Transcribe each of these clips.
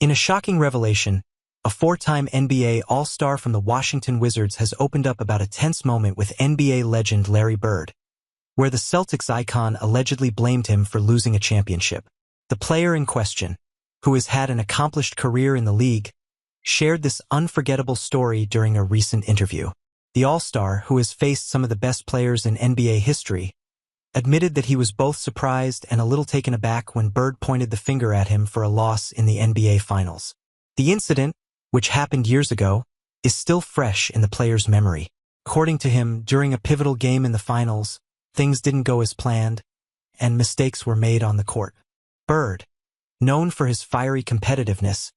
In a shocking revelation, a four-time NBA All-Star from the Washington Wizards has opened up about a tense moment with NBA legend Larry Bird, where the Celtics icon allegedly blamed him for losing a championship. The player in question, who has had an accomplished career in the league, shared this unforgettable story during a recent interview. The All-Star, who has faced some of the best players in NBA history, admitted that he was both surprised and a little taken aback when Bird pointed the finger at him for a loss in the NBA Finals. The incident, which happened years ago, is still fresh in the player's memory. According to him, during a pivotal game in the Finals, things didn't go as planned, and mistakes were made on the court. Bird, known for his fiery competitiveness,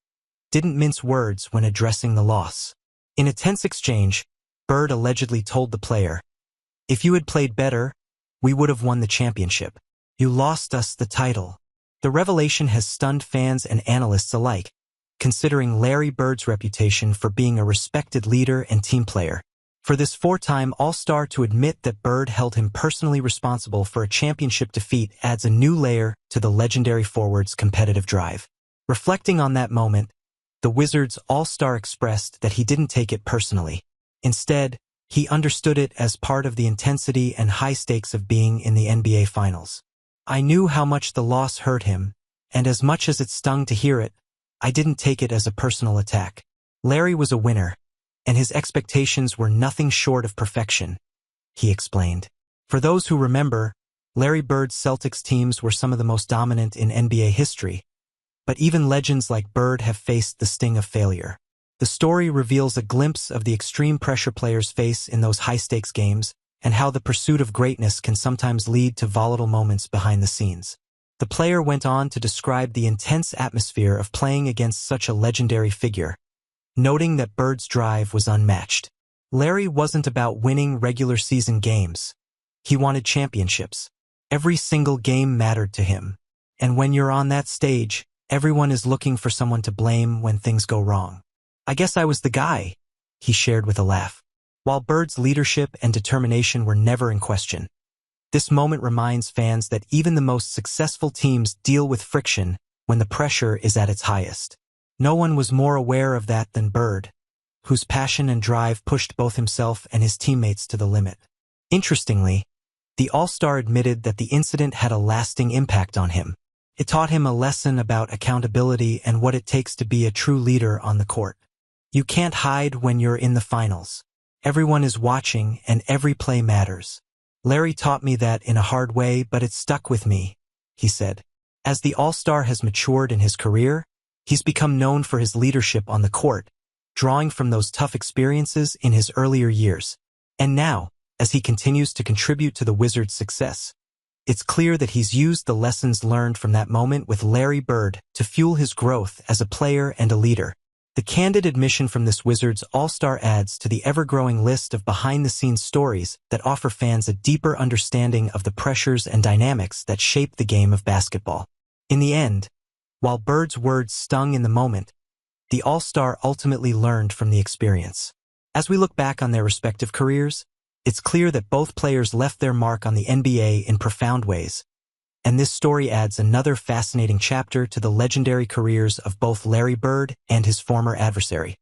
didn't mince words when addressing the loss. In a tense exchange, Bird allegedly told the player, "If you had played better, we would have won the championship. You lost us the title." The revelation has stunned fans and analysts alike, considering Larry Bird's reputation for being a respected leader and team player. For this four-time All-Star to admit that Bird held him personally responsible for a championship defeat adds a new layer to the legendary forward's competitive drive. Reflecting on that moment, the Wizards All-Star expressed that he didn't take it personally. Instead, he understood it as part of the intensity and high stakes of being in the NBA Finals. "I knew how much the loss hurt him, and as much as it stung to hear it, I didn't take it as a personal attack. Larry was a winner, and his expectations were nothing short of perfection," he explained. For those who remember, Larry Bird's Celtics teams were some of the most dominant in NBA history, but even legends like Bird have faced the sting of failure. The story reveals a glimpse of the extreme pressure players face in those high-stakes games and how the pursuit of greatness can sometimes lead to volatile moments behind the scenes. The player went on to describe the intense atmosphere of playing against such a legendary figure, noting that Bird's drive was unmatched. Larry wasn't about winning regular season games. He wanted championships. Every single game mattered to him. And when you're on that stage, everyone is looking for someone to blame when things go wrong. "I guess I was the guy," he shared with a laugh. While Bird's leadership and determination were never in question, this moment reminds fans that even the most successful teams deal with friction when the pressure is at its highest. No one was more aware of that than Bird, whose passion and drive pushed both himself and his teammates to the limit. Interestingly, the All-Star admitted that the incident had a lasting impact on him. It taught him a lesson about accountability and what it takes to be a true leader on the court. "You can't hide when you're in the finals. Everyone is watching and every play matters. Larry taught me that in a hard way, but it stuck with me," he said. As the All-Star has matured in his career, he's become known for his leadership on the court, drawing from those tough experiences in his earlier years. And now, as he continues to contribute to the Wizards' success, it's clear that he's used the lessons learned from that moment with Larry Bird to fuel his growth as a player and a leader. The candid admission from this Wizards All-Star adds to the ever-growing list of behind-the-scenes stories that offer fans a deeper understanding of the pressures and dynamics that shape the game of basketball. In the end, while Bird's words stung in the moment, the All-Star ultimately learned from the experience. As we look back on their respective careers, it's clear that both players left their mark on the NBA in profound ways, and this story adds another fascinating chapter to the legendary careers of both Larry Bird and his former adversary.